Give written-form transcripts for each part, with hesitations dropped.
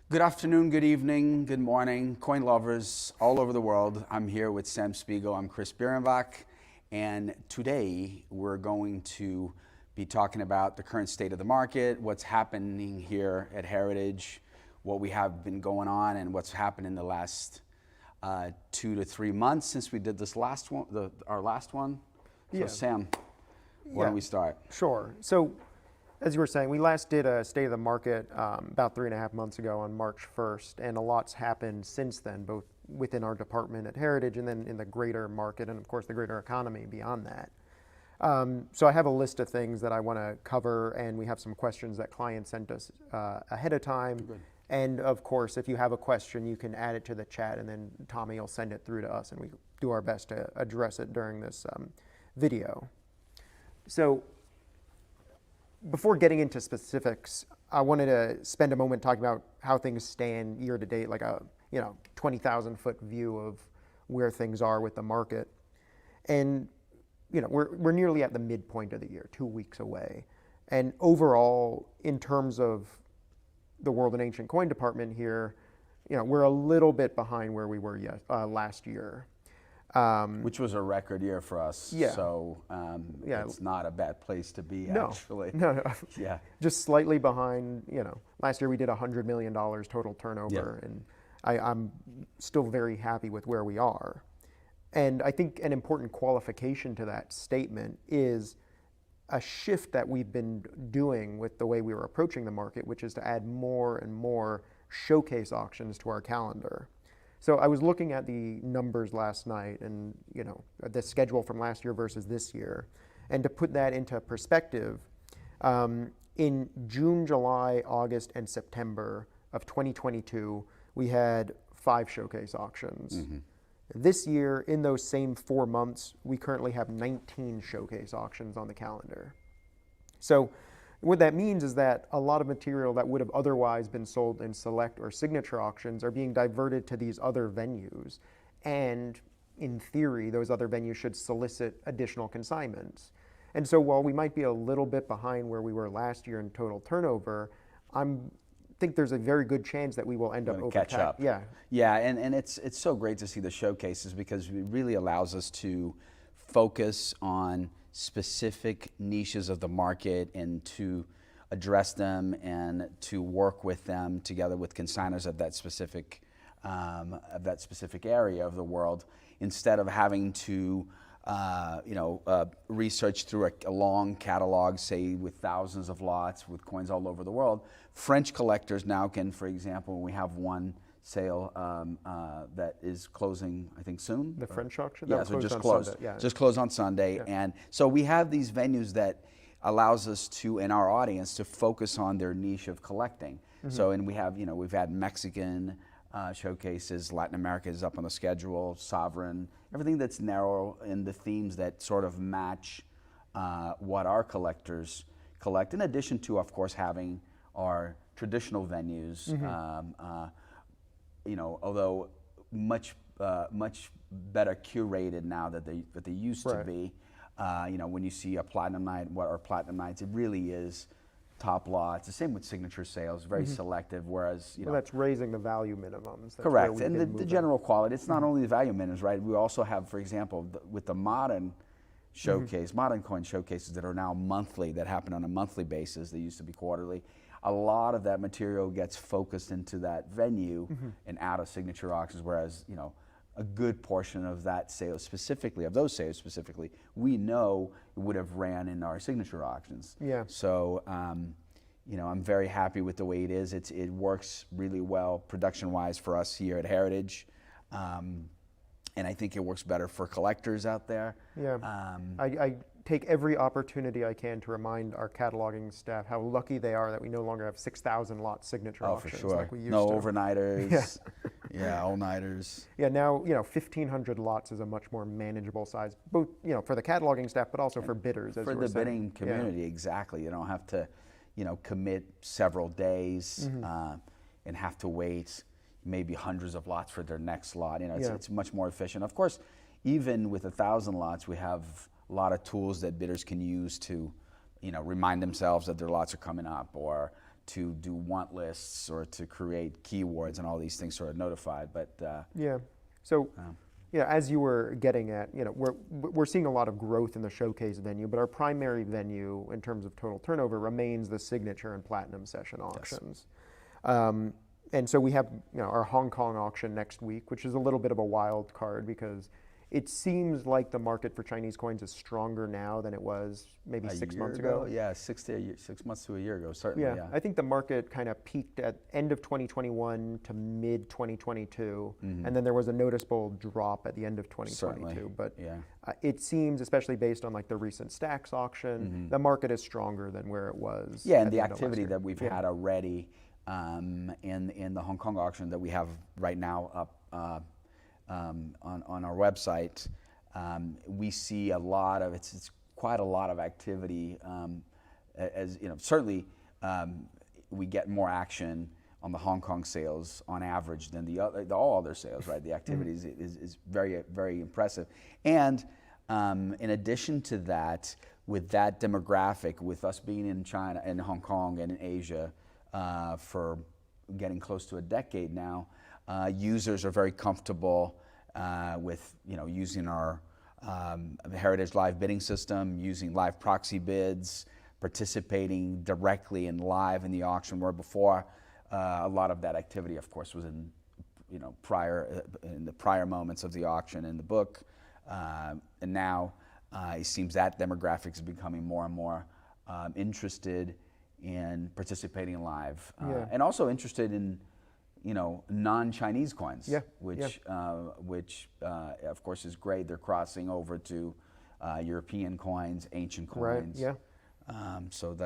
Good afternoon, good evening, good morning, coin lovers all over the world. I'm here with Sam Spiegel. I'm Cris Bierrenbach, and today we're going to be talking about the current state of the market, what's happening here at Heritage, what we have been going on, and what's happened in the last 2 to 3 months since we did this last one, our last one. So Yeah. Sam, why don't we start? Sure. So, as you were saying, we last did a state of the market about 3.5 months ago on March 1st, and a lot's happened since then, both within our department at Heritage and then in the greater market and, of course, the greater economy beyond that. So I have a list of things that I want to cover, and we have some questions that clients sent us ahead of time. Good. And, of course, if you have a question, you can add it to the chat, and then Tommy will send it through to us, and we do our best to address it during this video. So, before getting into specifics, I wanted to spend a moment talking about how things stand year to date, like a 20,000 foot view of where things are with the market. And we're nearly at the midpoint of the year, 2 weeks away. And overall, in terms of the World and Ancient Coin department here, we're a little bit behind where we were last year. Which was a record year for us. Yeah. So it's not a bad place to be, No, actually. no. Yeah. Just slightly behind. Last year we did $100 million total turnover, and I'm still very happy with where we are. And I think an important qualification to that statement is a shift that we've been doing with the way we were approaching the market, which is to add more and more showcase auctions to our calendar. So I was looking at the numbers last night and, the schedule from last year versus this year. And to put that into perspective, in June, July, August, and September of 2022, we had 5 showcase auctions. Mm-hmm. This year, in those same 4 months, we currently have 19 showcase auctions on the calendar. So what that means is that a lot of material that would have otherwise been sold in select or signature auctions are being diverted to these other venues. And in theory, those other venues should solicit additional consignments. And so while we might be a little bit behind where we were last year in total turnover, I think there's a very good chance that we will end up catch up. Yeah. Yeah, and it's so great to see the showcases because it really allows us to focus on specific niches of the market and to address them and to work with them together with consigners of that specific area of the world, instead of having to research through a long catalog, say with thousands of lots with coins all over the world. French collectors now can, for example, when we have one sale that is closing, I think soon. The French auction? Yeah, so just closed. Sunday. Yeah. Just closed on Sunday. Yeah. And so we have these venues that allows us to, in our audience, to focus on their niche of collecting. Mm-hmm. So, and we have, we've had Mexican showcases, Latin America is up on the schedule, sovereign, everything that's narrow in the themes that sort of match what our collectors collect, in addition to, of course, having our traditional venues. Mm-hmm. Although much better curated now that they used to be. When you see a platinum night, what are platinum nights? It really is top lots. The same with signature sales, very mm-hmm. selective. Whereas that's raising the value minimums. That's correct, and the general quality. It's not mm-hmm. only the value minimums, right? We also have, for example, with the modern showcase, mm-hmm. modern coin showcases that are now monthly, that happen on a monthly basis. They used to be quarterly. A lot of that material gets focused into that venue mm-hmm. and out of signature auctions, whereas, a good portion of that sales specifically, we know would have ran in our signature auctions. Yeah. So, I'm very happy with the way it is. It works really well production-wise for us here at Heritage. And I think it works better for collectors out there. Yeah. I take every opportunity I can to remind our cataloging staff how lucky they are that we no longer have 6,000 lot signature auctions. For sure. Like we used no to. Overnighters. Yeah. Yeah, all-nighters. Yeah, now 1,500 lots is a much more manageable size, both for the cataloging staff, but also for bidders. As for the bidding community, exactly. You don't have to, commit several days mm-hmm. And have to wait maybe hundreds of lots for their next lot. It's much more efficient. Of course, even with 1,000 lots, we have a lot of tools that bidders can use to, remind themselves that their lots are coming up, or to do want lists or to create keywords and all these things sort of notified. But yeah, so as you were getting at, we're seeing a lot of growth in the showcase venue, but our primary venue in terms of total turnover remains the signature and platinum session auctions. Yes. And so we have our Hong Kong auction next week, which is a little bit of a wild card because it seems like the market for Chinese coins is stronger now than it was maybe 6 months ago. Yeah, 6 months to a year ago, certainly. Yeah, I think the market kind of peaked at end of 2021 to mid 2022, and then there was a noticeable drop at the end of 2022. Certainly. But it seems, especially based on like the recent Stacks auction, the market is stronger than where it was. Yeah, and the activity that we've had already in the Hong Kong auction that we have right now up. On our website, we see a lot of it's quite a lot of activity. As certainly we get more action on the Hong Kong sales on average than all other sales. Right, the activity is very, very impressive. And in addition to that, with that demographic, with us being in China and Hong Kong and in Asia for getting close to a decade now. Users are very comfortable with using our Heritage Live bidding system, using live proxy bids, participating directly and live in the auction. Where before, a lot of that activity, of course, was in the prior moments of the auction in the book, and now it seems that demographic is becoming more and more interested in participating live, and also interested in non-Chinese coins, which of course is great. They're crossing over to European coins, ancient coins. Right. So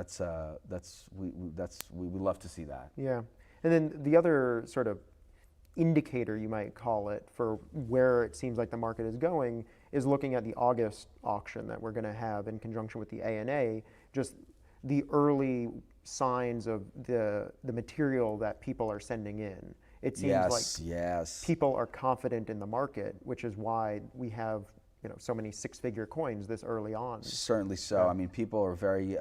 we love to see that. Yeah, and then the other sort of indicator, you might call it, for where it seems like the market is going is looking at the August auction that we're going to have in conjunction with the ANA. Just the early signs of the material that people are sending in. It seems like people are confident in the market, which is why we have so many six-figure coins this early on. Certainly so. I mean, people are very.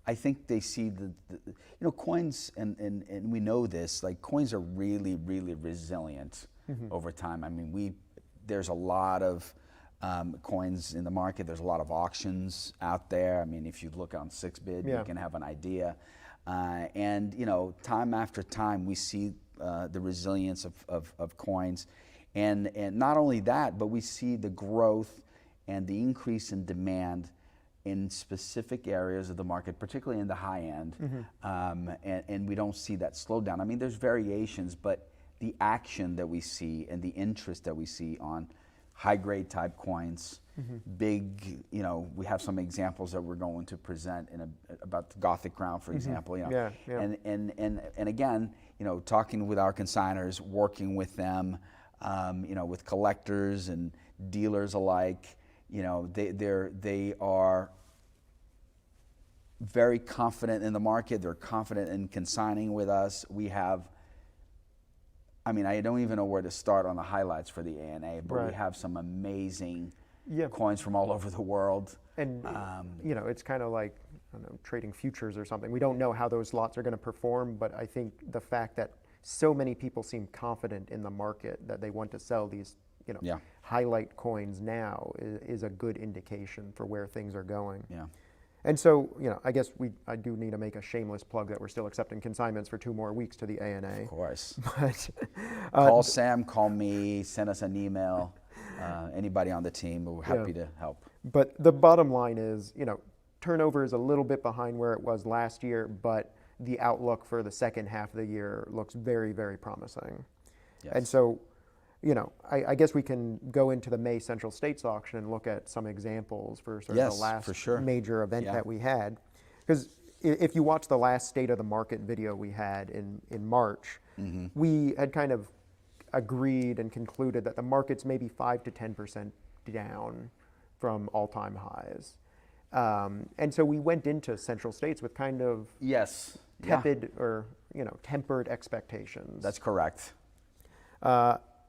I think they see the coins, and we know this. Like coins are really, really resilient over time. I mean, there's a lot of coins in the market. There's a lot of auctions out there. I mean, if you look on 6bid, you can have an idea. And time after time, we see the resilience of coins, and not only that, but we see the growth and the increase in demand in specific areas of the market, particularly in the high end. And we don't see that slowdown. I mean, there's variations, but the action that we see and the interest that we see on high-grade type coins, big, we have some examples that we're going to present about the Gothic Crown, for example. And again, talking with our consigners, working with them, with collectors and dealers alike, they are very confident in the market. They're confident in consigning with us. We have. I mean, I don't even know where to start on the highlights for the ANA, but we have some amazing coins from all over the world. And, it's kind of like, I don't know, trading futures or something. We don't know how those lots are going to perform, but I think the fact that so many people seem confident in the market that they want to sell these, highlight coins now is a good indication for where things are going. Yeah. And so, I guess I do need to make a shameless plug that we're still accepting consignments for 2 more weeks to the ANA. Of course. But call Sam, call me, send us an email. Anybody on the team, we're happy to help. But the bottom line is, turnover is a little bit behind where it was last year, but the outlook for the second half of the year looks very, very promising. Yes. And so, I guess we can go into the May Central States auction and look at some examples for sort of the last major event that we had. Because if you watch the last State of the Market video we had in March, we had kind of agreed and concluded that the market's maybe 5 to 10% down from all-time highs. And so we went into Central States with kind of tepid or tempered expectations. That's correct.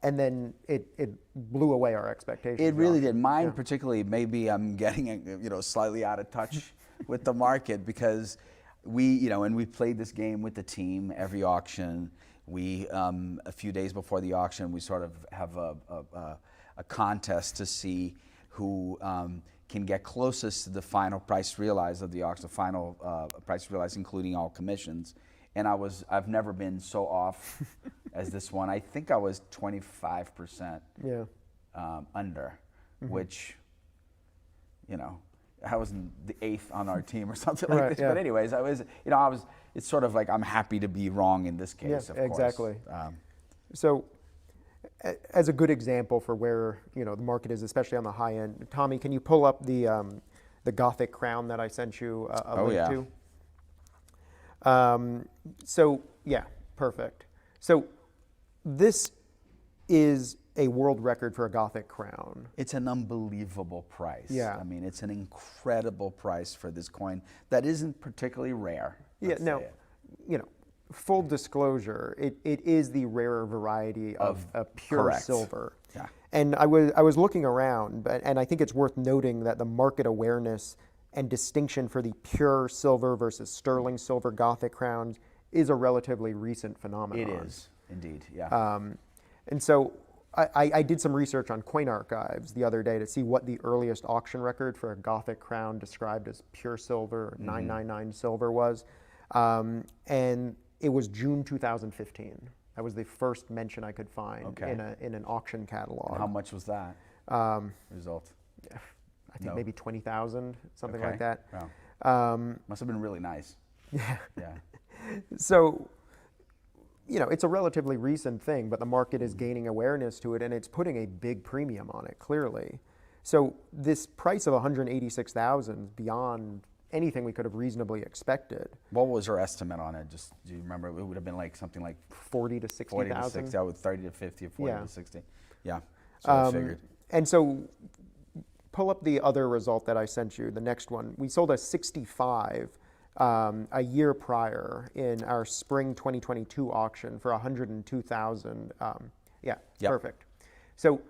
And then it blew away our expectations. It really did. Mine particularly, maybe I'm getting slightly out of touch with the market because and we played this game with the team every auction. We a few days before the auction, we sort of have a contest to see who can get closest to the final price realized of the auction, the final price realized including all commissions. And I've never been so off as this one. I think I was 25% under, which, I was the 8th on our team or something like this. Yeah. But anyways, it's sort of like I'm happy to be wrong in this case, of course. Exactly. So as a good example for where, the market is, especially on the high end, Tommy, can you pull up the Gothic crown that I sent you a link to? So yeah, perfect. So this is a world record for a Gothic crown. It's an unbelievable price. Yeah. I mean, it's an incredible price for this coin that isn't particularly rare. Now, full disclosure, it is the rarer variety of pure correct. Silver. Yeah. And I was looking around, and I think it's worth noting that the market awareness and distinction for the pure silver versus sterling silver Gothic crowns is a relatively recent phenomenon. It is, indeed, yeah. And so I did some research on Coin Archives the other day to see what the earliest auction record for a Gothic crown described as pure silver, or 999 silver was. And it was June 2015. That was the first mention I could find in an auction catalog. And how much was that result? I think maybe 20,000, something like that. Wow. Must have been really nice. Yeah. Yeah. So, it's a relatively recent thing, but the market is gaining awareness to it, and it's putting a big premium on it, clearly. So this price of 186,000 beyond anything we could have reasonably expected. What was your estimate on it? Just do you remember? It would have been like something like 40 to 60,000. 40 to 60. I would 30 to 50, 40 to 60. Yeah. So I figured. And so pull up the other result that I sent you, the next one. We sold a 65 a year prior in our spring 2022 auction for 102,000. Perfect. So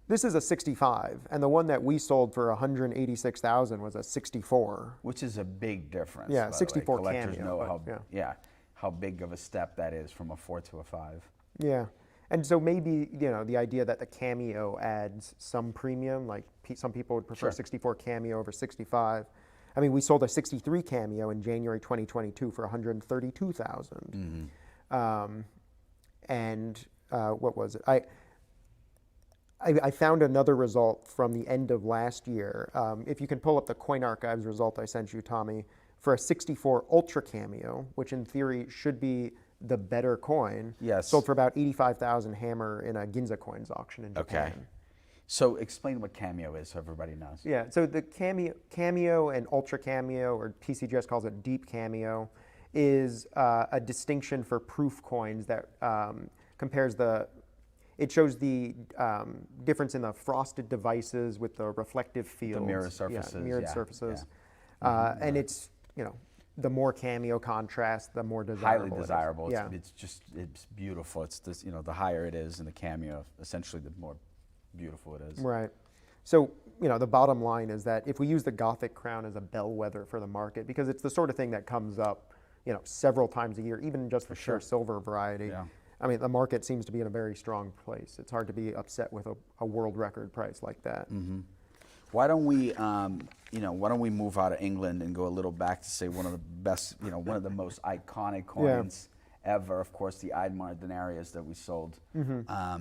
this is a 65, and the one that we sold for 186,000 was a 64. Which is a big difference. Yeah, 64 Collectors cameo, know how big of a step that is from a 4 to a 5. Yeah. And so maybe, the idea that the cameo adds some premium, like some people would prefer 64 cameo over 65. I mean, we sold a 63 cameo in January 2022 for 132,000. And what was it? I found another result from the end of last year. If you can pull up the Coin Archives result I sent you, Tommy, for a 64 Ultra Cameo, which in theory should be the better coin, sold for about 85,000 hammer in a Ginza Coins auction in Japan. Okay. So explain what Cameo is so everybody knows. Yeah, so the cameo and Ultra Cameo, or TCGS calls it Deep Cameo, is a distinction for proof coins that compares it shows the difference in the frosted devices with the reflective fields. The mirror surfaces. Yeah, mirrored surfaces. Yeah. And it's, the more cameo contrast, the more desirable. Highly desirable. Yeah. It's beautiful. It's this, the higher it is in the cameo, essentially the more beautiful it is. Right. So, the bottom line is that if we use the Gothic crown as a bellwether for the market, because it's the sort of thing that comes up, several times a year, even just the pure silver variety. Yeah. I mean, the market seems to be in a very strong place. It's hard to be upset with a world record price like that. Mm-hmm. Why don't we move out of England and go a little back to say one of the best, one of the most iconic coins ever, of course, the Eidmar denarius that we sold. Why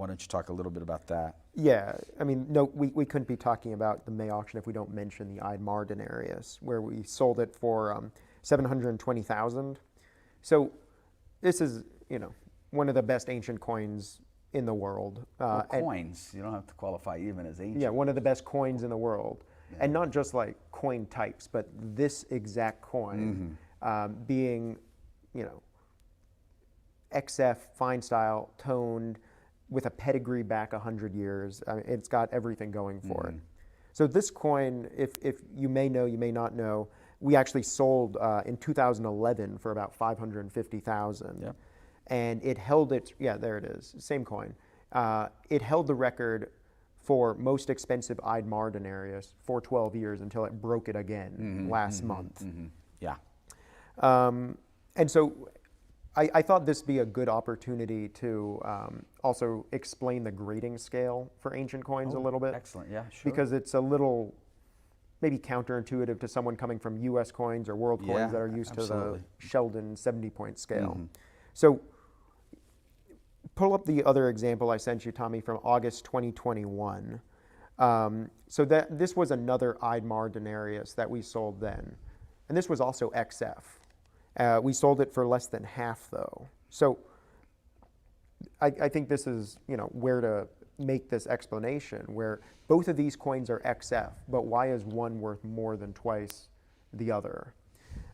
don't you talk a little bit about that? Yeah, I mean, no, we couldn't be talking about the May auction if we don't mention the Eidmar denarius, where we sold it for 720,000. So this is, one of the best ancient coins in the world. Coins, you don't have to qualify even as ancient. Yeah, one of the best coins in the world. Yeah. And not just like coin types, but this exact coin being, XF, fine style, toned, with a pedigree back 100 years. I mean, it's got everything going for it. So this coin, if you may know, you may not know, we actually sold in 2011 for about 550,000. Yep. And it held its, there it is, same coin. It held the record for most expensive Eidmar denarius for 12 years until it broke it again last month. Yeah. And so I thought this be a good opportunity to also explain the grading scale for ancient coins a little bit. Excellent, yeah, sure. Because it's a little maybe counterintuitive to someone coming from US coins or world coins that are used to the Sheldon 70-point scale. So pull up the other example I sent you, Tommy, from August 2021. So this was another Eidmar denarius that we sold then. And this was also XF. We sold it for less than half, though. So I think this is, where to make this explanation, where both of these coins are XF, but why is one worth more than twice the other?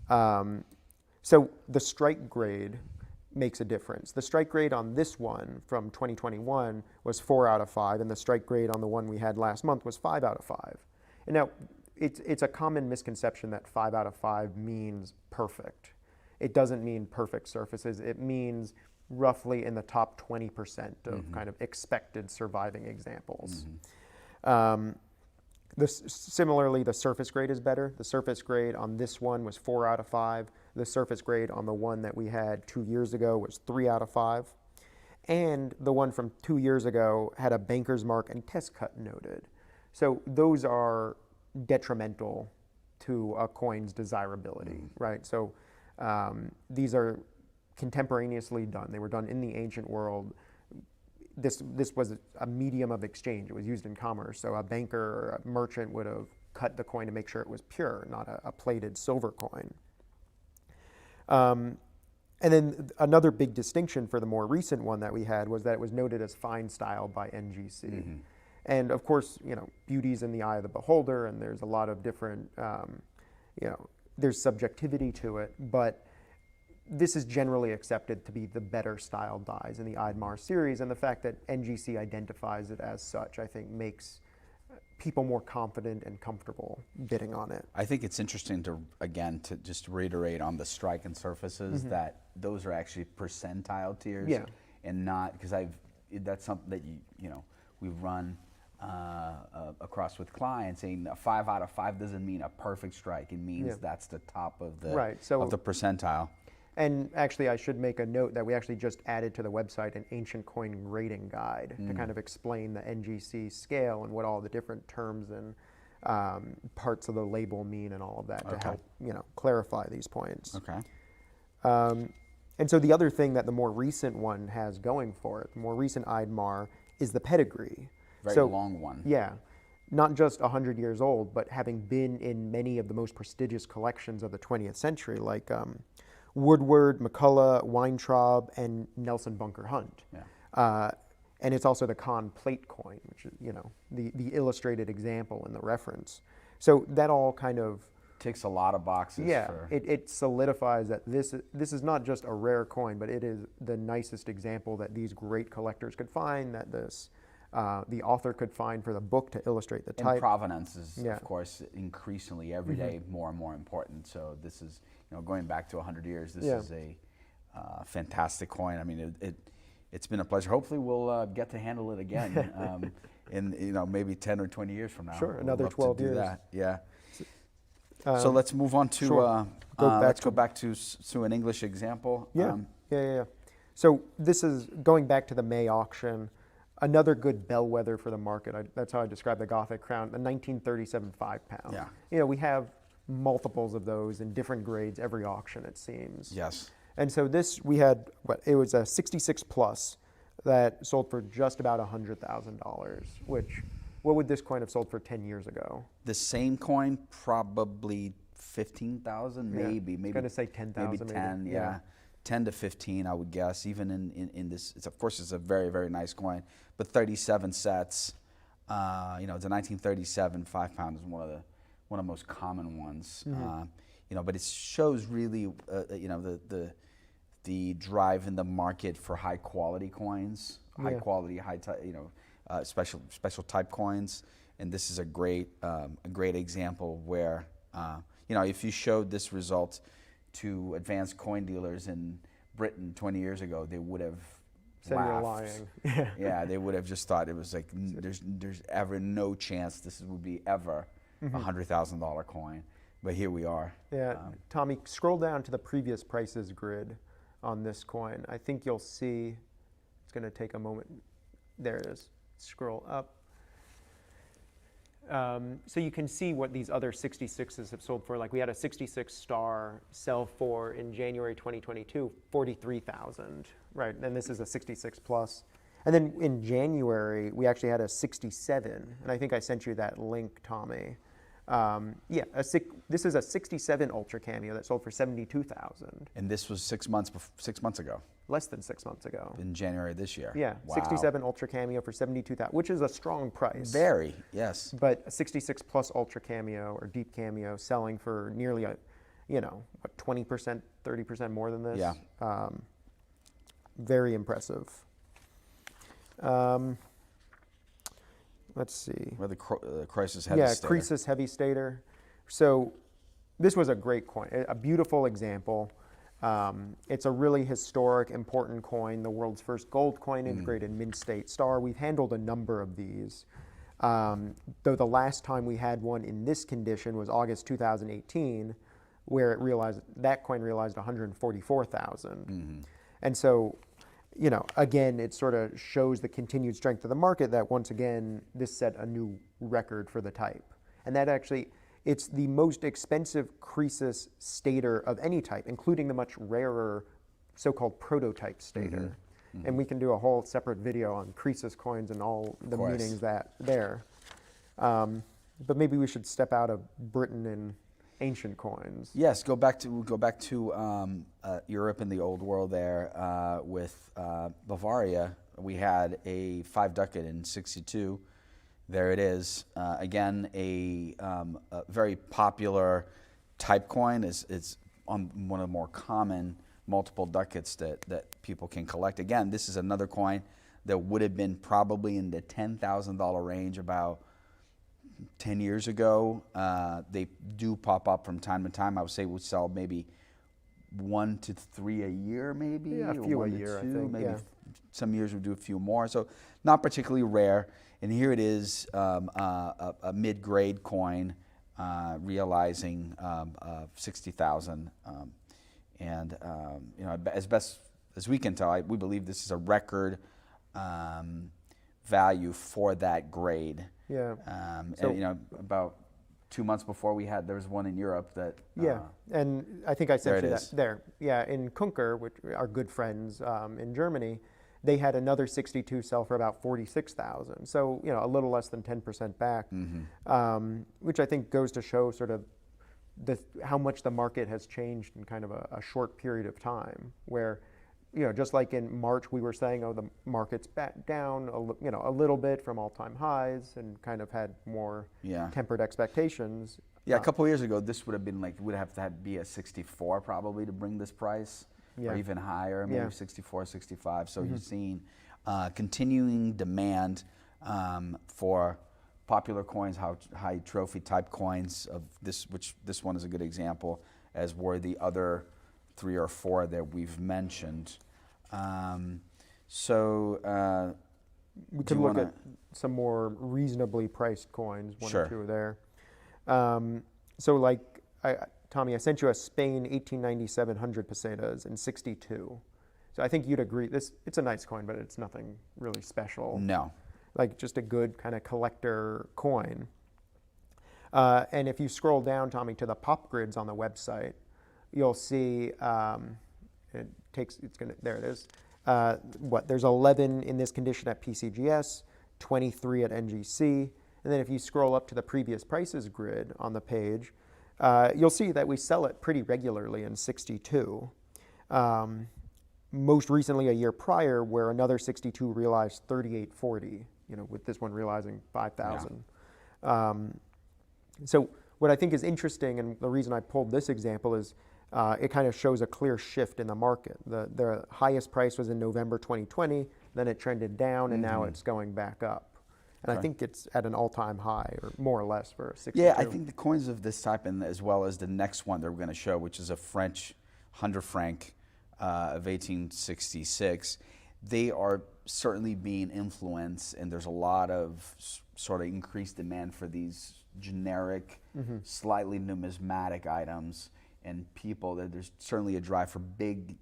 So the strike grade makes a difference. The strike grade on this one from 2021 was 4 out of 5, and the strike grade on the one we had last month was 5 out of 5. And now, it's a common misconception that 5 out of 5 means perfect. It doesn't mean perfect surfaces. It means roughly in the top 20% of kind of expected surviving examples. Similarly, the surface grade is better. The surface grade on this one was 4 out of 5. The surface grade on the one that we had 2 years ago was 3 out of 5. And the one from 2 years ago had a banker's mark and test cut noted. So those are detrimental to a coin's desirability, right? So these are contemporaneously done. They were done in the ancient world. This was a medium of exchange. It was used in commerce. So a banker or a merchant would have cut the coin to make sure it was pure, not a plated silver coin. And then another big distinction for the more recent one that we had was that it was noted as fine style by NGC. And of course, beauty's in the eye of the beholder, and there's a lot of different, there's subjectivity to it, but this is generally accepted to be the better style dies in the Eidmar series, and the fact that NGC identifies it as such, I think, makes people more confident and comfortable bidding on it. I think it's interesting to just reiterate on the strike and surfaces that those are actually percentile tiers, and not, because that's something that we've run across with clients, saying a 5 out of 5 doesn't mean a perfect strike. It means that's the top of the of the percentile. And actually, I should make a note that we actually just added to the website an ancient coin grading guide to kind of explain the NGC scale and what all the different terms and parts of the label mean and all of that to help clarify these points. Okay. And so the other thing that the more recent one has going for it, the more recent Eidmar, is the pedigree. Very long one. Yeah. Not just 100 years old, but having been in many of the most prestigious collections of the 20th century, like Woodward, McCullough, Weintraub, and Nelson Bunker Hunt. And it's also the Kahn plate coin, which is, the illustrated example in the reference. So that all kind of ticks a lot of boxes. It solidifies that this is not just a rare coin, but it is the nicest example that these great collectors could find, that the author could find for the book to illustrate the type. And provenance is, of course, increasingly every day more and more important. So this is, going back to 100 years, this is a fantastic coin. I mean, it's been a pleasure. Hopefully we'll get to handle it again in maybe 10 or 20 years from now. Sure, another 12 years. That. Yeah. So let's move on to, let's go back to an English example. So this is going back to the May auction. Another good bellwether for the market. That's how I describe the Gothic crown, the 1937 5-pound. We have multiples of those in different grades every auction, it seems. Yes. And so this, we had, it was a 66 plus that sold for just about $100,000, which, what would this coin have sold for 10 years ago? The same coin, probably 15,000, maybe. I was going to say 10,000. Maybe 10, 10 to 15, I would guess. Even in this, of course, it's a very, very nice coin. But 37 sets, it's a 1937 5-pound is one of the most common ones. But it shows really, the drive in the market for high quality coins, high quality, special type coins. And this is a great example where, if you showed this result to advanced coin dealers in Britain 20 years ago, they would have laughed. You're lying. They would have just thought it was like, there's ever no chance this would be ever a $100,000 coin. but here we are. Yeah, Tommy, scroll down to the previous prices grid on this coin. I think you'll see, it's going to take a moment. There it is. Scroll up. So you can see what these other 66s have sold for. Like we had a 66 star sell for in January 2022, 43,000, right? And this is a 66 plus. And then in January, we actually had a 67, and I think I sent you that link, Tommy. This is a 67 Ultra Cameo that sold for 72,000. And this was 6 months ago. Less than 6 months ago. In January this year. Yeah, wow. 67 Ultra Cameo for 72,000, which is a strong price. Very, yes. But a 66 plus Ultra Cameo or Deep Cameo selling for nearly a, 20%, 30% more than this. Yeah. Very impressive. Let's see. Where the Cris heavy stater. Yeah, Cris heavy stater. So this was a great coin, a beautiful example. It's a really historic, important coin, the world's first gold coin integrated mint state star. We've handled a number of these. Though the last time we had one in this condition was August 2018, where that coin realized 144,000. And so, again, it sort of shows the continued strength of the market that once again, this set a new record for the type. And that actually, it's the most expensive Cris stater of any type, including the much rarer so-called prototype stater. And we can do a whole separate video on Cris coins and all the meanings there. But maybe we should step out of Britain and ancient coins. Yes, go back to Europe and the old world there with Bavaria. We had a 5 ducat in 62. There it is. Again, a very popular type coin. It's on one of the more common multiple ducats that people can collect. Again, this is another coin that would have been probably in the $10,000 range about 10 years ago. They do pop up from time to time. I would say we sell maybe 1 to 3 a year, maybe. Yeah, a few a year, I think. Maybe yeah. Some years we do a few more. So not particularly rare. And here it is, a mid-grade coin realizing 60,000. As best as we can tell, we believe this is a record value for that grade. Yeah. And about 2 months before there was one in Europe that. Yeah, and I think I sent you is. that there. Yeah, in Kunker, which are good friends in Germany, they had another 62 sell for about 46,000. So a little less than 10% back, which I think goes to show sort of how much the market has changed in kind of a short period of time. Where, just like in March, we were saying, oh, the market's back down a little bit from all-time highs, and kind of had more tempered expectations. Yeah, a couple of years ago, this would have been would have to be a 64 probably to bring this price, or even higher, maybe 64, 65. So you've seen continuing demand for popular coins, high trophy type coins of this, which this one is a good example, as were the other 3 or 4 that we've mentioned. We can look at some more reasonably priced coins, one or two there. Tommy, I sent you a Spain 1897 100 pesetas in 62. So I think you'd agree, it's a nice coin, but it's nothing really special. No. Like just a good kind of collector coin. And if you scroll down, Tommy, to the pop grids on the website, you'll see, there it is. There's 11 in this condition at PCGS, 23 at NGC, and then if you scroll up to the previous prices grid on the page, you'll see that we sell it pretty regularly in 62. Most recently, a year prior, where another 62 realized 38.40, with this one realizing 5,000. So what I think is interesting, and the reason I pulled this example is it kind of shows a clear shift in the market. The highest price was in November 2020, then it trended down, and now it's going back up. And I think it's at an all-time high, or more or less, for a 62. Yeah, I think the coins of this type, and as well as the next one that we're going to show, which is a French 100 franc of 1866, they are certainly being influenced, and there's a lot of sort of increased demand for these generic, slightly numismatic items, and people, there's certainly a drive for big,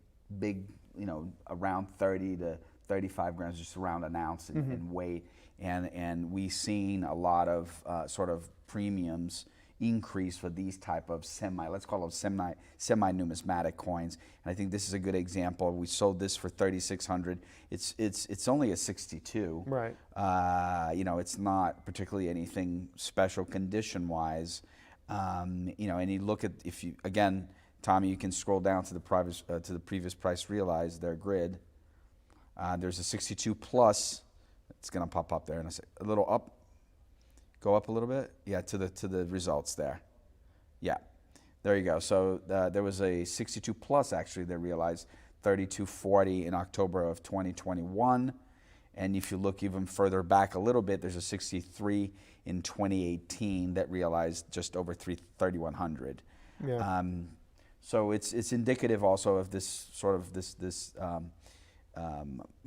around 30 to 35 grams, just around an ounce in weight. And we've seen a lot of sort of premiums increase for these type of let's call them semi-numismatic coins. And I think this is a good example. We sold this for 3,600. It's only a 62. Right. It's not particularly anything special condition wise. And you look at, again, Tommy, you can scroll down to the previous price realized, their grid. There's a 62 plus. It's going to pop up there in a little up. Go up a little bit. Yeah, to the results there. Yeah, there you go. So there was a 62 plus actually that realized 32.40 in October of 2021. And if you look even further back a little bit, there's a 63 in 2018 that realized just over 3,100. Yeah. So it's indicative also of this sort of this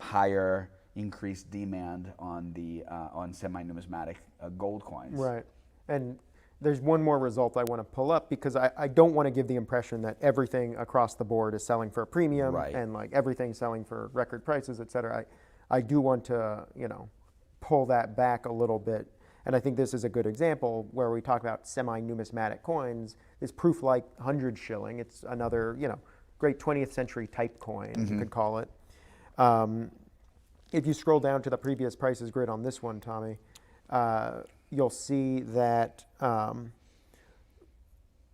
higher increased demand on the on semi-numismatic gold coins. Right. And there's one more result I want to pull up, because I don't want to give the impression that everything across the board is selling for a premium, right, and like everything selling for record prices, et cetera. I do want to, pull that back a little bit. And I think this is a good example where we talk about semi-numismatic coins. This proof like 100 shilling, it's another, great 20th century type coin, you could call it. If you scroll down to the previous prices grid on this one, Tommy, you'll see that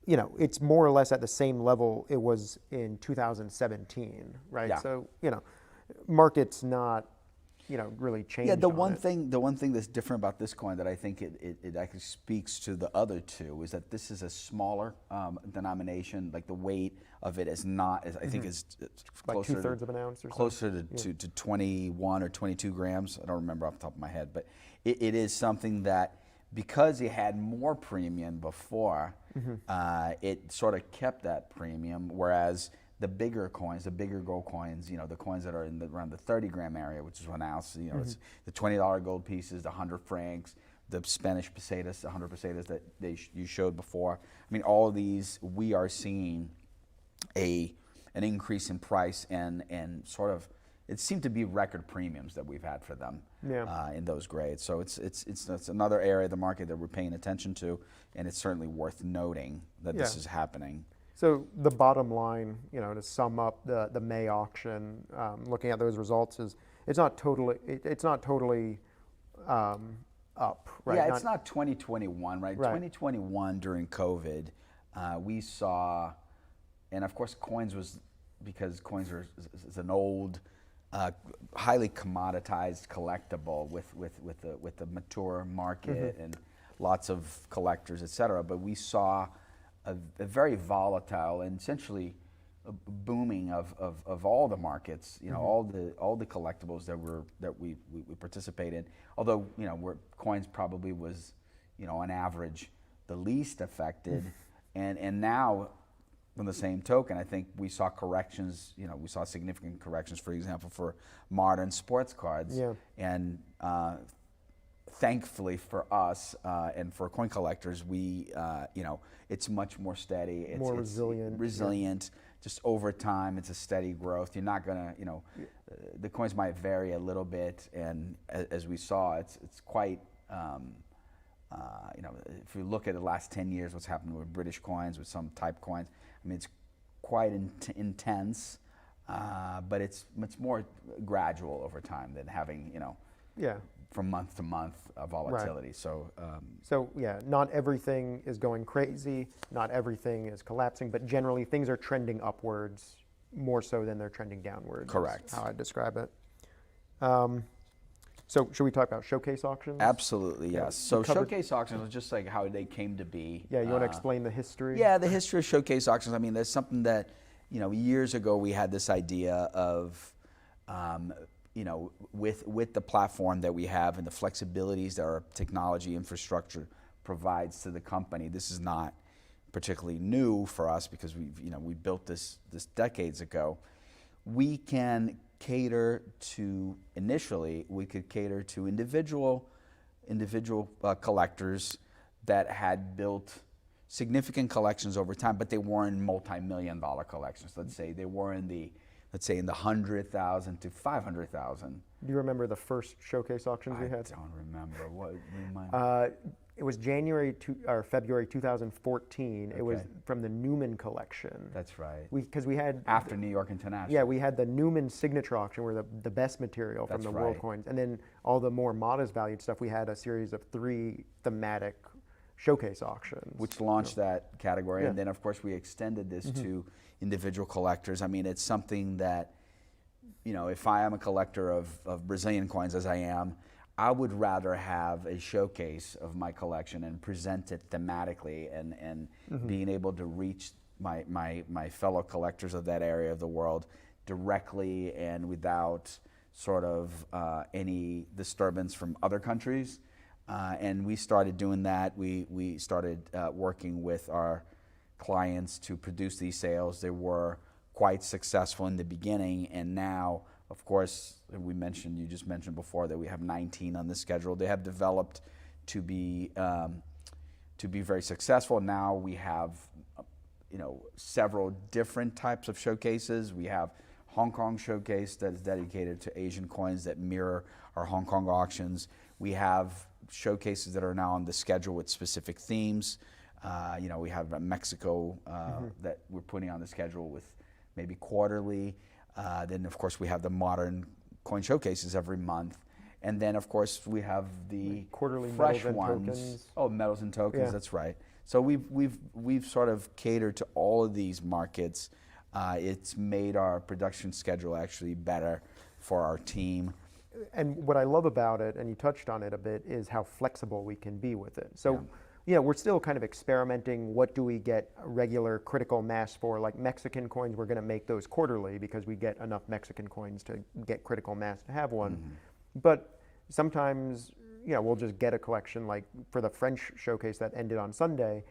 it's more or less at the same level it was in 2017, right? Yeah. So market's not really changed. Yeah, the one thing that's different about this coin that I think it actually speaks to the other two is that this is a smaller denomination. Like the weight of it is not, I think, is closer like 2/3 of an ounce or closer to 21 or 22 grams. I don't remember off the top of my head, but it is something that, because it had more premium before, it sort of kept that premium, whereas the bigger coins, the bigger gold coins, the coins that are in around the 30 gram area, which is 1 ounce, it's the $20 gold pieces, the 100 francs, the Spanish pesetas, the 100 pesetas that you showed before. I mean, all of these, we are seeing an increase in price and sort of, it seemed to be record premiums that we've had for them in those grades. So it's another area of the market that we're paying attention to, and it's certainly worth noting that this is happening. So the bottom line, to sum up the May auction, looking at those results, is it's not totally up, right? Yeah, it's not 2021, right? 2021 during COVID, we saw, and of course coins was, because coins is an old, highly commoditized collectible with the mature market and lots of collectors, et cetera. But we saw a very volatile and essentially a booming of all the markets, all the collectibles that we participate in. Although where coins probably was, on average, the least affected, and now, on the same token, I think we saw corrections. We saw significant corrections, for example, for modern sports cards, and thankfully for us and for coin collectors, we it's much more steady. It's more resilient. Resilient. Just over time, it's a steady growth. You're not gonna, the coins might vary a little bit, and as we saw, it's quite. If you look at the last 10 years, what's happened with British coins, with some type coins, I mean, it's quite intense, but it's more gradual over time than having, from month to month volatility. Right. So not everything is going crazy, not everything is collapsing, but generally things are trending upwards more so than they're trending downwards. Correct. That's how I describe it. So should we talk about showcase auctions? Absolutely, yes. So showcase auctions was just like how they came to be. Yeah, you want to explain the history? Yeah, the history of showcase auctions. I mean, there's something that, years ago we had this idea of, with the platform that we have and the flexibilities that our technology infrastructure provides to the company. This is not particularly new for us because we built this decades ago. We can cater to, initially, we could cater to individual collectors that had built significant collections over time, but they weren't multi-million-dollar collections. Let's say they were in the 100,000 to 500,000. Do you remember the first showcase auctions we had? I don't remember. What remind me? It was February 2014. It was from the Newman collection. That's right. Because we had after New York International. Yeah, we had the Newman signature auction, where the best material from That's the right. world coins, and then all the more modest valued stuff. We had a series of 3 thematic showcase auctions, which launched that category, Yeah. and then of course we extended this to individual collectors. I mean, it's something that, if I am a collector of Brazilian coins, as I am, I would rather have a showcase of my collection and present it thematically, and being able to reach my fellow collectors of that area of the world directly and without sort of any disturbance from other countries. And we started doing that. We started working with our clients to produce these sales. They were quite successful in the beginning, and now, of course, you just mentioned before that we have 19 on the schedule. They have developed to be very successful. Now we have, several different types of showcases. We have Hong Kong showcase that is dedicated to Asian coins that mirror our Hong Kong auctions. We have showcases that are now on the schedule with specific themes. We have Mexico that we're putting on the schedule with maybe quarterly. Then, of course, we have the modern coin showcases every month. And then, of course, we have the quarterly fresh metals and ones. tokens. Oh, metals and tokens, Yeah. That's right. So we've sort of catered to all of these markets. It's made our production schedule actually better for our team. And what I love about it, and you touched on it a bit, is how flexible we can be with it. So, we're still kind of experimenting. What do we get regular critical mass for? Like Mexican coins, we're going to make those quarterly because we get enough Mexican coins to get critical mass to have one. But sometimes, we'll just get a collection. Like for the French showcase that ended on Sunday,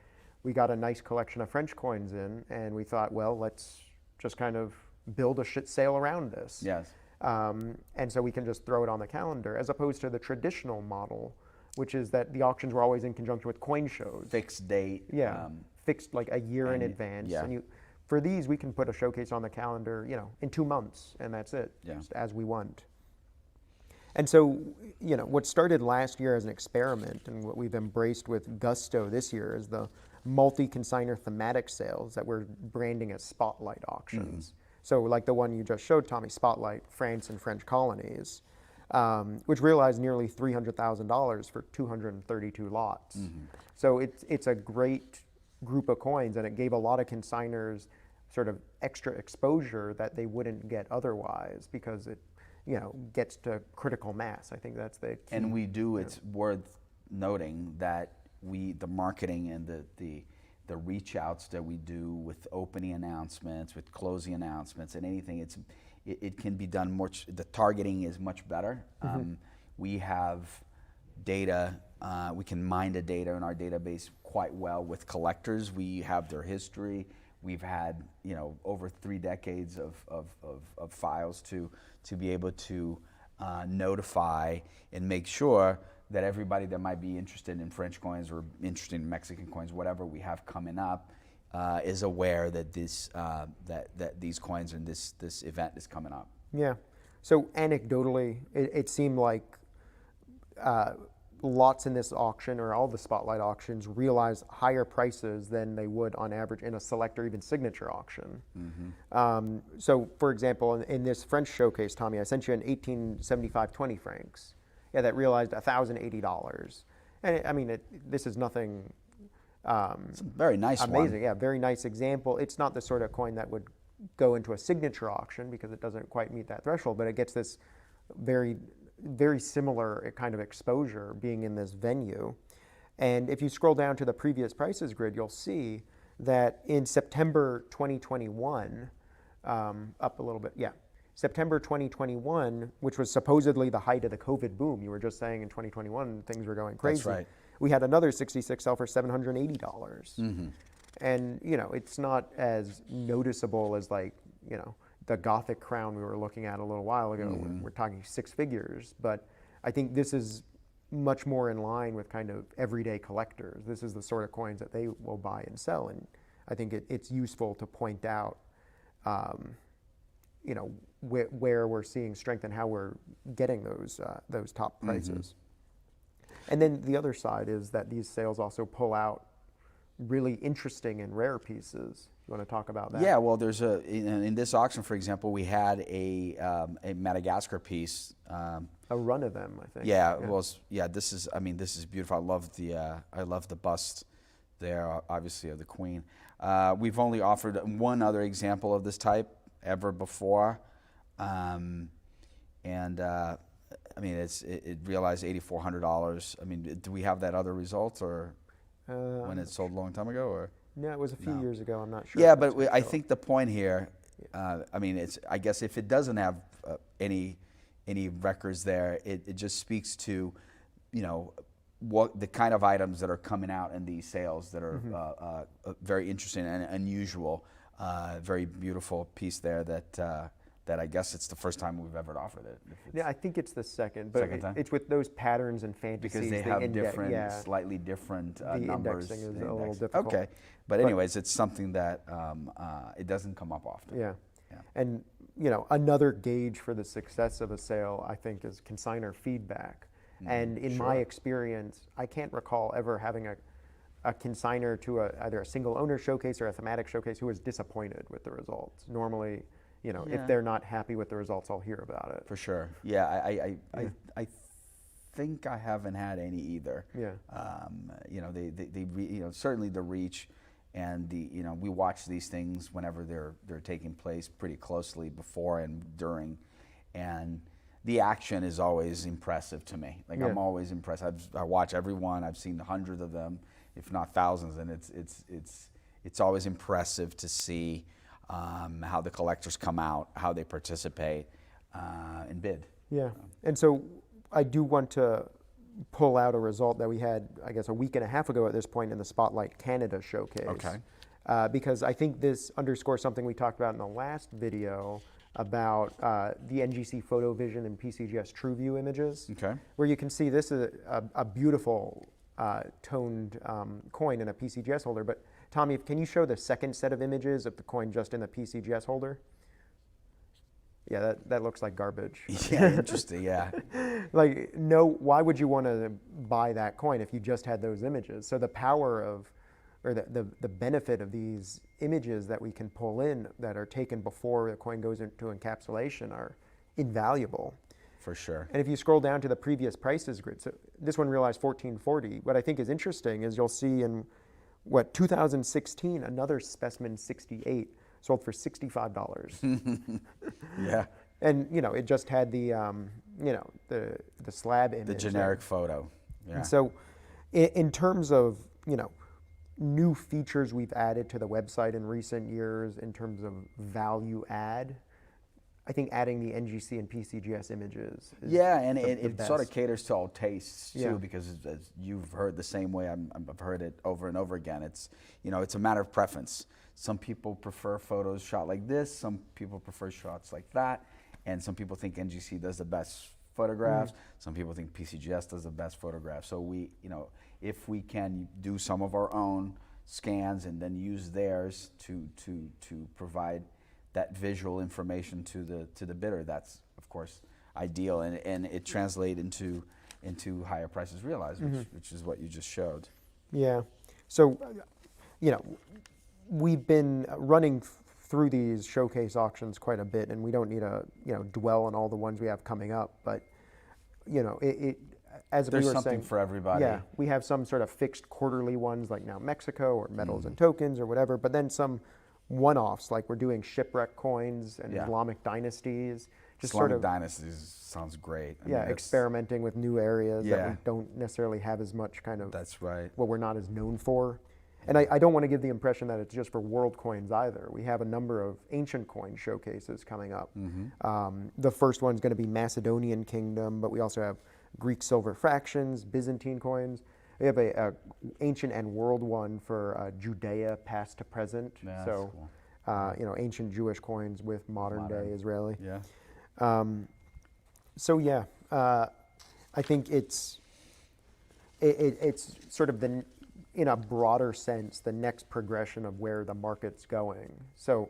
we got a nice collection of French coins in, and we thought, well, let's just kind of build a sale around this. Yes. And so we can just throw it on the calendar, as opposed to the traditional model, which is that the auctions were always in conjunction with coin shows. Fixed date. Yeah, fixed like a year in advance. Yeah. And for these, we can put a showcase on the calendar, in 2 months, and that's it, Yeah. just as we want. And so, what started last year as an experiment, and what we've embraced with gusto this year, is the multi-consignor thematic sales that we're branding as spotlight auctions. So like the one you just showed, Tommy, Spotlight, France and French colonies, which realized nearly $300,000 for 232 lots. So it's a great group of coins, and it gave a lot of consignors sort of extra exposure that they wouldn't get otherwise, because it gets to critical mass. I think that's the key. And we do, it's worth noting that the marketing and the reach outs that we do with opening announcements, with closing announcements, and anything, it can be done the targeting is much better. We have data, we can mine the data in our database quite well with collectors. We have their history. We've had over 3 decades of files to be able to notify and make sure that everybody that might be interested in French coins or interested in Mexican coins, whatever we have coming up, is aware that that these coins and this event is coming up. Yeah. So anecdotally, it seemed like lots in this auction, or all the spotlight auctions, realize higher prices than they would on average in a select or even signature auction. So, for example, in this French showcase, Tommy, I sent you an 1875 20 francs. Yeah, that realized $1,080. And this is nothing It's a very nice amazing. one. Yeah, very nice example. It's not the sort of coin that would go into a signature auction because it doesn't quite meet that threshold, but it gets this very, very similar kind of exposure being in this venue. And if you scroll down to the previous prices grid, you'll see that in September 2021, up a little bit, yeah, September 2021, which was supposedly the height of the COVID boom. You were just saying in 2021 things were going crazy. That's right. We had another 66 sell for $780. And it's not as noticeable as the Gothic crown we were looking at a little while ago. We're talking 6 figures, but I think this is much more in line with kind of everyday collectors. This is the sort of coins that they will buy and sell, and I think it's useful to point out, you know, where we're seeing strength and how we're getting those top prices. And then the other side is that these sales also pull out really interesting and rare pieces. You want to talk about that? Yeah, well, there's in this auction, for example, we had a Madagascar piece. A run of them, I think. Yeah, well, yeah. This is beautiful. I love the bust there, obviously, of the Queen. We've only offered one other example of this type ever before, and I mean, it realized $8,400. I mean, do we have that other result, or when it sold a long time ago, or? No, it was a few years ago. I'm not sure. Yeah, but I think the point here, I mean, I guess if it doesn't have any records there, it just speaks to, you know, what the kind of items that are coming out in these sales that are very interesting and unusual. Very beautiful piece there that I guess it's the first time we've ever offered it. Yeah, I think it's the second, but it's with those patterns and fantasies. Because they have different, slightly different numbers. The indexing is a little difficult. Okay, but anyways, it's something that it doesn't come up often. Yeah, and you know, another gauge for the success of a sale, I think, is consignor feedback. And in my experience, I can't recall ever having a consignor to either a single owner showcase or a thematic showcase who was disappointed with the results. Normally, you know, if they're not happy with the results, I'll hear about it. For sure. Yeah, I think I haven't had any either. Yeah. You know, you know, certainly the reach and you know, we watch these things whenever they're taking place pretty closely before and during, and the action is always impressive to me. Like I'm always impressed. I watch every one. I've seen hundreds of them, if not thousands, and it's always impressive to see how the collectors come out, how they participate and bid. Yeah, and so I do want to pull out a result that we had, I guess, a week and a half ago at this point in the Spotlight Canada showcase. Okay. Because I think this underscores something we talked about in the last video about the NGC Photo Vision and PCGS TrueView images. Okay. Where you can see this is a beautiful toned coin in a PCGS holder. But Tommy, can you show the second set of images of the coin just in the PCGS holder? Yeah, that looks like garbage. Yeah, interesting, yeah. Like, no, why would you want to buy that coin if you just had those images? So the power of, or the benefit of these images that we can pull in that are taken before the coin goes into encapsulation are invaluable. For sure. And if you scroll down to the previous prices grid, so this one realized $1,440. What I think is interesting is you'll see in 2016, another specimen 68 sold for $65. Yeah. And you know, it just had the you know, the slab image. The generic photo. Yeah. And so in terms of, you know, new features we've added to the website in recent years in terms of value add, I think adding the NGC and PCGS images is and the it best. sort of caters to all tastes too, Yeah. because as you've heard the same way, I've heard it over and over again. It's, you know, it's a matter of preference. Some people prefer photos shot like this, some people prefer shots like that, and some people think NGC does the best photographs, some people think PCGS does the best photographs. So we, you know, if we can do some of our own scans and then use theirs to provide that visual information to the bidder, that's of course ideal, and it translates into higher prices realized, which is what you just showed. Yeah. So, you know, we've been running through these showcase auctions quite a bit, and we don't need to, you know, dwell on all the ones we have coming up. But, you know, as There's we were something saying, for everybody. Yeah, we have some sort of fixed quarterly ones like now Mexico or metals and tokens or whatever, but then some one-offs like we're doing shipwreck coins and Islamic dynasties. Just Islamic sort of dynasties sounds great. I mean, experimenting with new areas that Yeah. we don't necessarily have as much kind of. That's right. What we're not as known for. And I don't want to give the impression that it's just for world coins either. We have a number of ancient coin showcases coming up. The first one's going to be Macedonian Kingdom, but we also have Greek silver fractions, Byzantine coins. We have a ancient and world one for Judea past to present. Yeah, so, that's cool. you know, ancient Jewish coins with modern day Israeli. Yeah. So yeah, I think it's it's sort of in a broader sense, the next progression of where the market's going. So,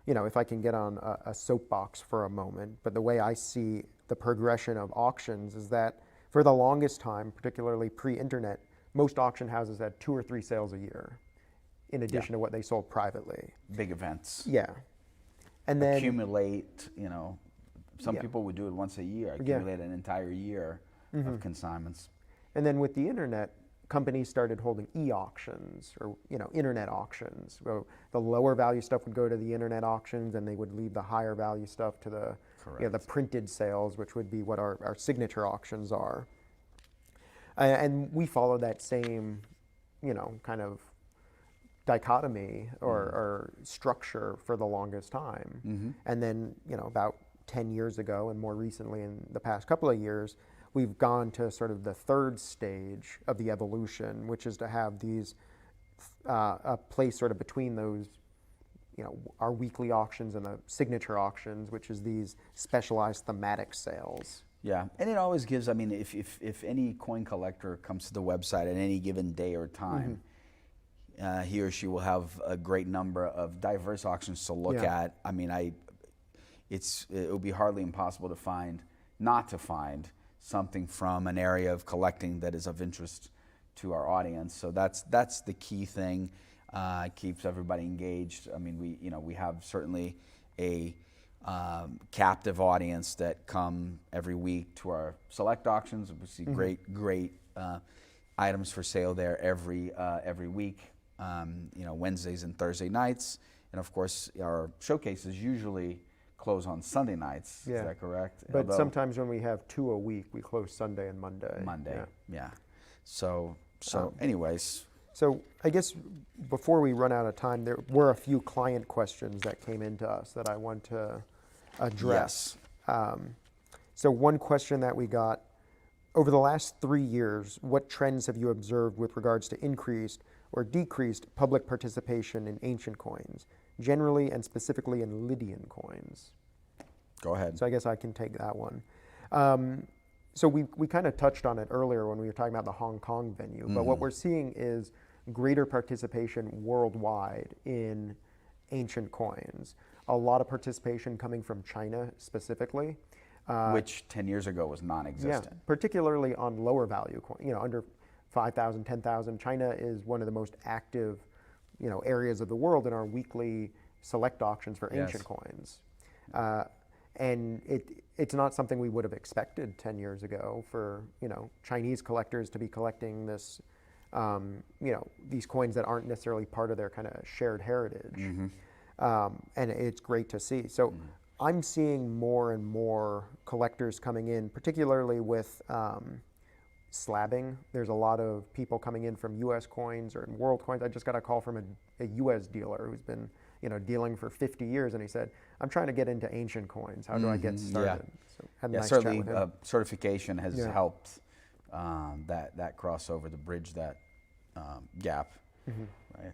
if I can get on a soapbox for a moment, but the way I see the progression of auctions is that for the longest time, particularly pre-internet, most auction houses had 2 or 3 sales a year in addition to what they sold privately. Big events. Yeah. And then Accumulate, some people would do it once a year, accumulate an entire year of consignments. And then with the internet, companies started holding e-auctions or internet auctions. So the lower value stuff would go to the internet auctions, and they would leave the higher value stuff to the printed sales, which would be what our signature auctions are. And we follow that same, kind of dichotomy or structure for the longest time. And then, about 10 years ago, and more recently in the past couple of years, we've gone to sort of the third stage of the evolution, which is to have these, a place sort of between those, our weekly auctions and the signature auctions, which is these specialized thematic sales. Yeah, and it always gives, if any coin collector comes to the website at any given day or time, he or she will have a great number of diverse auctions to look at. It would be hardly impossible to not to find something from an area of collecting that is of interest to our audience. So that's the key thing. Keeps everybody engaged. We have certainly a captive audience that come every week to our select auctions. We see great items for sale there every week. Wednesdays and Thursday nights, and of course our showcases usually close on Sunday nights. Is that correct? But sometimes when we have 2 a week, we close Sunday and Monday. Yeah. So anyways. So I guess before we run out of time, there were a few client questions that came into us that I want to address. Yes. So one question that we got, over the last 3 years, what trends have you observed with regards to increased or decreased public participation in ancient coins, generally and specifically in Lydian coins? Go ahead. So I guess I can take that one. So we kind of touched on it earlier when we were talking about the Hong Kong venue, but what we're seeing is greater participation worldwide in ancient coins. A lot of participation coming from China specifically. Which 10 years ago was non-existent. Yeah, particularly on lower value coins, under 5,000, 10,000. China is one of the most active, areas of the world in our weekly select auctions for ancient coins. And it's not something we would have expected 10 years ago for, Chinese collectors to be collecting this, these coins that aren't necessarily part of their kind of shared heritage. And it's great to see. So I'm seeing more and more collectors coming in, particularly with slabbing. There's a lot of people coming in from U.S. coins or world coins. I just got a call from a U.S. dealer who's been, dealing for 50 years, and he said, "I'm trying to get into ancient coins. How do I get started?" So had a nice chat certainly with him. certification has helped that crossover to bridge that gap, right?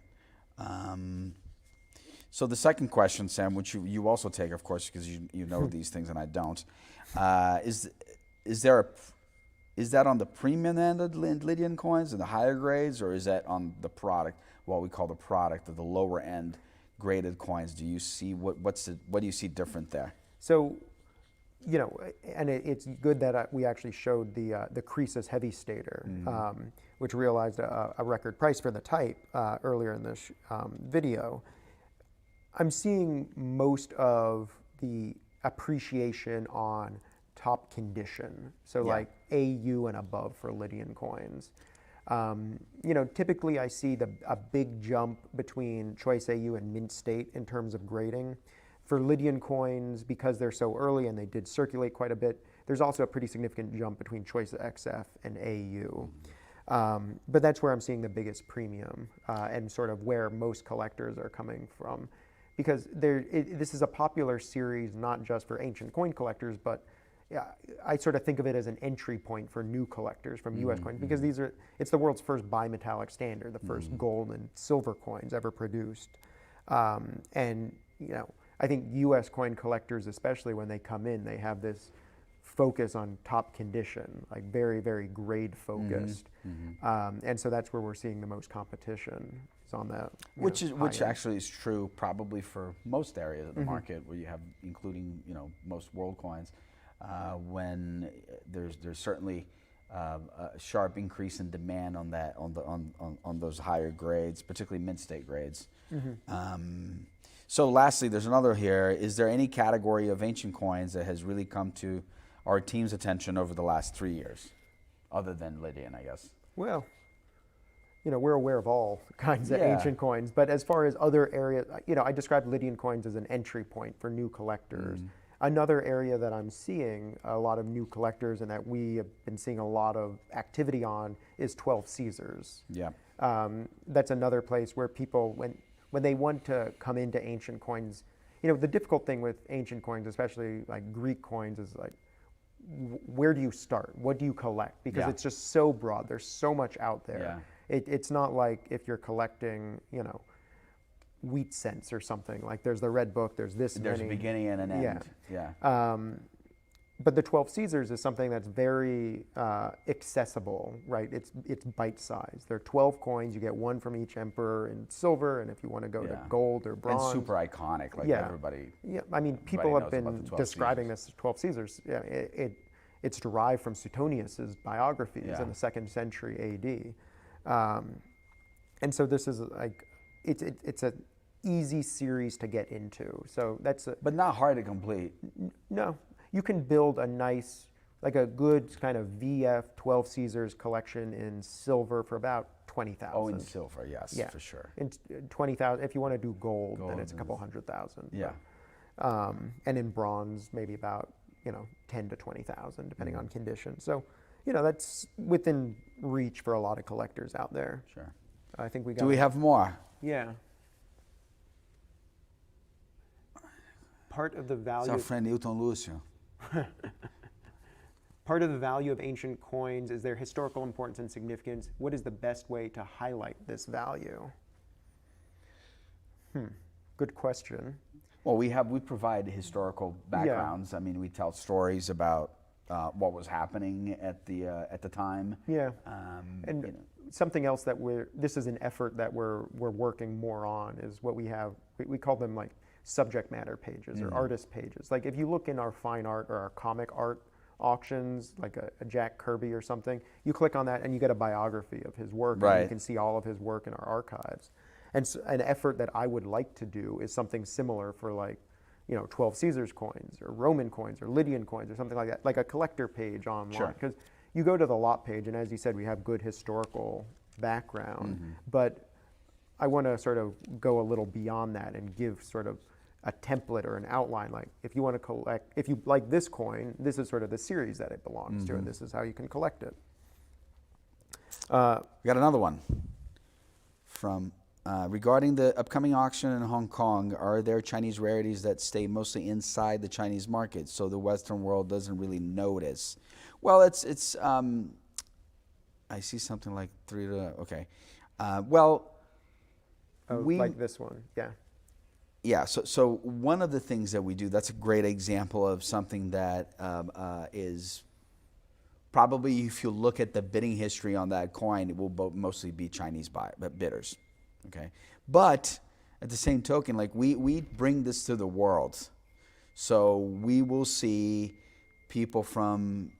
So the second question, Sam, which you also take, of course, because you know these things and I don't, is that on the premium end of Lydian coins and the higher grades, or is that on the product, what we call the product of the lower end graded coins? Do you see what do you see different there? So, and it's good that we actually showed the Cris heavy stater, which realized a record price for the type earlier in this video. I'm seeing most of the appreciation on top condition, so like AU and above for Lydian coins. Typically I see a big jump between choice AU and mint state in terms of grading. For Lydian coins, because they're so early and they did circulate quite a bit, there's also a pretty significant jump between choice XF and AU. But that's where I'm seeing the biggest premium and sort of where most collectors are coming from. Because this is a popular series not just for ancient coin collectors, but I sort of think of it as an entry point for new collectors from U.S. coins, because it's the world's first bimetallic standard, the first gold and silver coins ever produced. And I think U.S. coin collectors, especially when they come in, they have this focus on top condition, like very, very grade focused. And so that's where we're seeing the most competition, is on that. Which actually is true probably for most areas of the market where you have, including most world coins, when there's certainly a sharp increase in demand on that on those higher grades, particularly mint state grades. So lastly, there's another here. Is there any category of ancient coins that has really come to our team's attention over the last 3 years, other than Lydian, I guess? Well, we're aware of all kinds of ancient coins, but as far as other areas, I described Lydian coins as an entry point for new collectors. Another area that I'm seeing a lot of new collectors and that we have been seeing a lot of activity on is 12 Caesars. Yeah. That's another place where people, when they want to come into ancient coins, the difficult thing with ancient coins, especially like Greek coins, is like, where do you start? What do you collect? Because it's just so broad. There's so much out there. It's not like if you're collecting, wheat cents or something. Like there's the red book, there's this There's many. a beginning and an end. Yeah. But the 12 Caesars is something that's very accessible, right? It's bite-sized. There are 12 coins. You get one from each emperor in silver, and if you want to go to gold or bronze. And super iconic, like everybody. Yeah, I mean, people have been describing this as 12 Caesars. Yeah, it's derived from Suetonius's biographies in the 2nd century AD. And so this is like, it's an easy series to get into. So that's but not hard to complete. No. You can build a nice, like a good kind of VF 12 Caesars collection in silver for about 20,000. Oh, in silver, yes, for sure. In 20,000. If you want to do gold, then it's a couple 100,000. Yeah. And in bronze, maybe about 10 to 20,000, depending on condition. So, that's within reach for a lot of collectors out there. Sure. I think we got. Do we have more? Yeah. Part of the value. It's our friend Newton Lucio. Part of the value of ancient coins is their historical importance and significance. What is the best way to highlight this value? Good question. Well, we provide historical backgrounds. I mean, we tell stories about what was happening at the time. Yeah. And something else that this is an effort that we're working more on is what we have. We call them like subject matter pages or artist pages. Like if you look in our fine art or our comic art auctions, like a Jack Kirby or something, you click on that and you get a biography of his work. Right. And you can see all of his work in our archives. And so an effort that I would like to do is something similar for like, 12 Caesars coins or Roman coins or Lydian coins or something like that, like a collector page online. Because you go to the lot page and as you said, we have good historical background, but I want to sort of go a little beyond that and give sort of a template or an outline. Like if you want to collect, if you like this coin, this is sort of the series that it belongs to, and this is how you can collect it. We got another one from regarding the upcoming auction in Hong Kong. Are there Chinese rarities that stay mostly inside the Chinese market, so the Western world doesn't really notice? Well, it's. I see something like 3 to okay. Like this one, yeah. Yeah, so one of the things that we do, that's a great example of something that is probably, if you look at the bidding history on that coin, it will mostly be Chinese bidders, okay? But at the same token, like we bring this to the world. So we will see people from,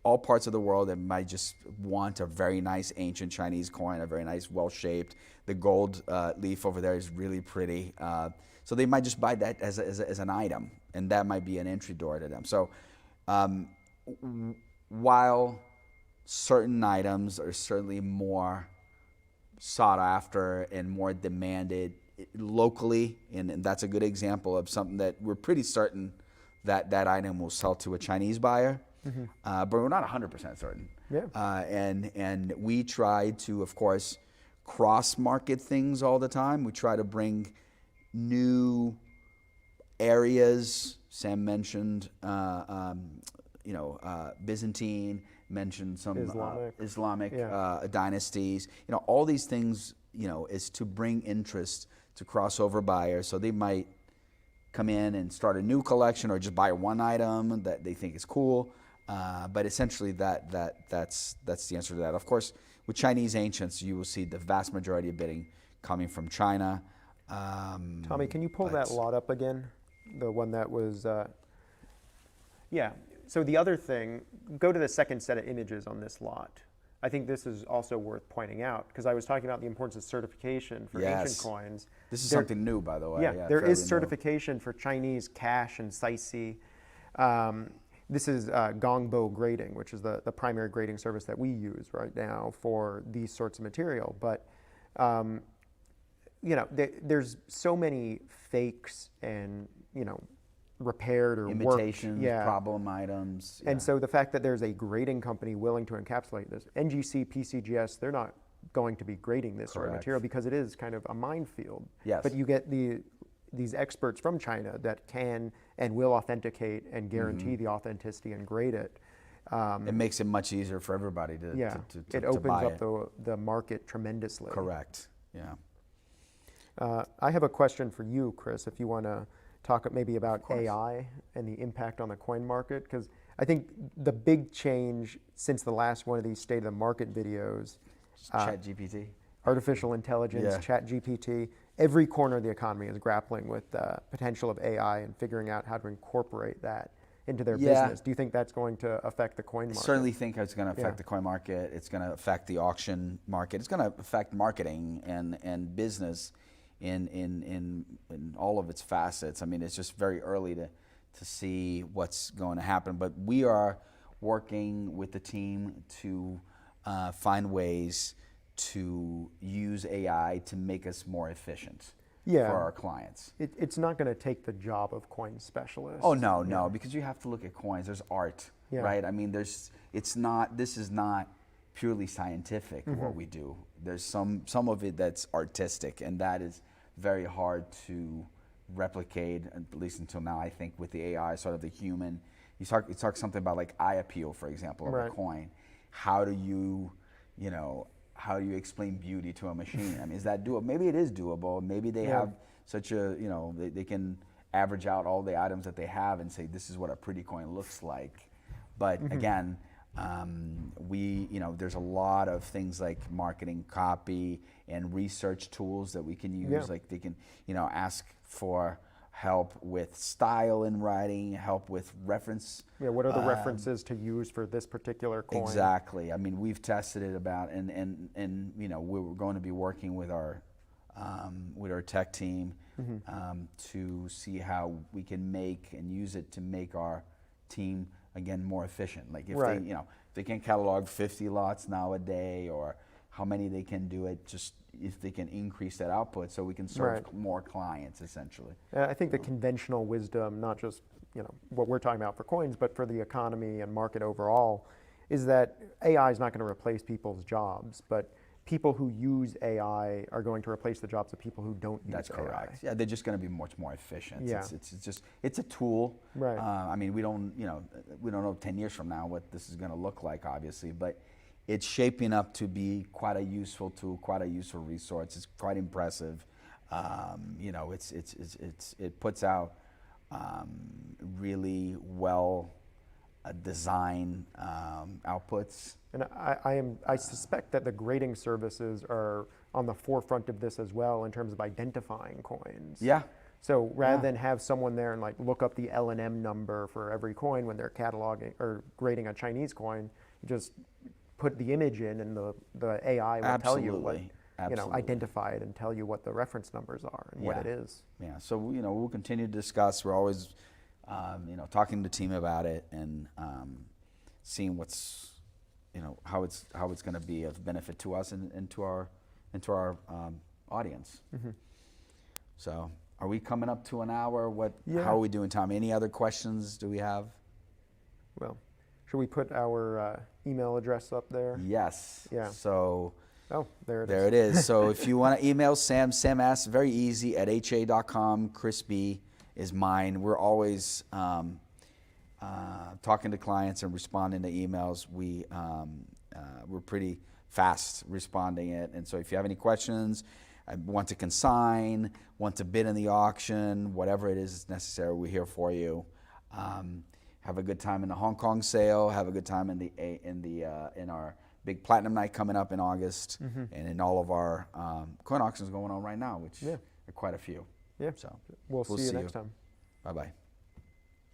all parts of the world that might just want a very nice ancient Chinese coin, a very nice, well-shaped. The gold leaf over there is really pretty. So they might just buy that as an item, and that might be an entry door to them. So while certain items are certainly more sought after and more demanded locally, and that's a good example of something that we're pretty certain that item will sell to a Chinese buyer. But we're not 100% certain. Yeah. And we try to, of course, cross-market things all the time. We try to bring new areas. Sam mentioned, Byzantine, mentioned some Islamic dynasties. All these things, is to bring interest to crossover buyers. So they might come in and start a new collection or just buy one item that they think is cool. But essentially, that's the answer to that. Of course, with Chinese ancients, you will see the vast majority of bidding coming from China. Tommy, can you pull that lot up again? The one that was, yeah. So the other thing, go to the second set of images on this lot. I think this is also worth pointing out because I was talking about the importance of certification for ancient coins. This is something new, by the way. Yeah, there is certification for Chinese cash and Saisi. This is Gongbo grading, which is the primary grading service that we use right now for these sorts of material. But you know, there's so many fakes and, you know, repaired or imitations, worked, problem items. And so the fact that there's a grading company willing to encapsulate this, NGC, PCGS, they're not going to be grading this sort of material because it is kind of a minefield. Yes. But you get these experts from China that can and will authenticate and guarantee the authenticity and grade it. It makes it much easier for everybody to it opens up the market tremendously. Correct. Yeah. I have a question for you, Cris, if you want to talk maybe about AI and the impact on the coin market, because I think the big change since the last one of these State of the Market videos, ChatGPT, artificial intelligence, ChatGPT, every corner of the economy is grappling with the potential of AI and figuring out how to incorporate that into their business. Do you think that's going to affect the coin market? I certainly think it's going to affect the coin market. It's going to affect the auction market. It's going to affect marketing and business in all of its facets. I mean, it's just very early to see what's going to happen. But we are working with the team to find ways to use AI to make us more efficient for our clients. It's not going to take the job of coin specialists. Oh, no, because you have to look at coins. There's art, right? I mean, this is not purely scientific what we do. There's some of it that's artistic, and that is very hard to replicate, at least until now, I think, with the AI, sort of the human. You talk something about like eye appeal, for example, of a coin. How do you explain beauty to a machine? I mean, is that doable? Maybe it is doable. Maybe they have such a, they can average out all the items that they have and say, this is what a pretty coin looks like. But again, there's a lot of things like marketing copy and research tools that we can use. Like they can, ask for help with style in writing, help with reference. Yeah, what are the references to use for this particular coin? Exactly. I mean, we've tested it about, and we're going to be working with our tech team to see how we can make and use it to make our team again more efficient. Like if they can catalog 50 lots now a day, or how many they can do it, just if they can increase that output so we can serve more clients essentially. I think the conventional wisdom, not just what we're talking about for coins, but for the economy and market overall, is that AI is not going to replace people's jobs, but people who use AI are going to replace the jobs of people who don't use AI. That's correct. Yeah, they're just going to be much more efficient. Yeah. It's a tool. Right. I mean, we don't know 10 years from now what this is going to look like, obviously, but it's shaping up to be quite a useful tool, quite a useful resource. It's quite impressive. It puts out really well design outputs. And I suspect that the grading services are on the forefront of this as well in terms of identifying coins. Yeah. So rather than have someone there and like look up the L&M number for every coin when they're cataloging or grading a Chinese coin, you just put the image in and the AI will tell you what, identify it and tell you what the reference numbers are and what it is. Yeah. So we'll continue to discuss. We're always talking to the team about it and seeing what's how it's going to be of benefit to us and to our audience. So are we coming up to an hour? How are we doing, Tom? Any other questions do we have? Well, should we put our email address up there? Yes. Yeah. So there it is. So if you want to email Sam asks, very easy, at ha.com. Cris B is mine. We're always talking to clients and responding to emails. We're pretty fast responding it. And so if you have any questions, want to consign, want to bid in the auction, whatever it is necessary, we're here for you. Have a good time in the Hong Kong sale. Have a good time in our big platinum night coming up in August, and in all of our coin auctions going on right now, which are quite a few. Yeah. So we'll see you next time. Bye bye.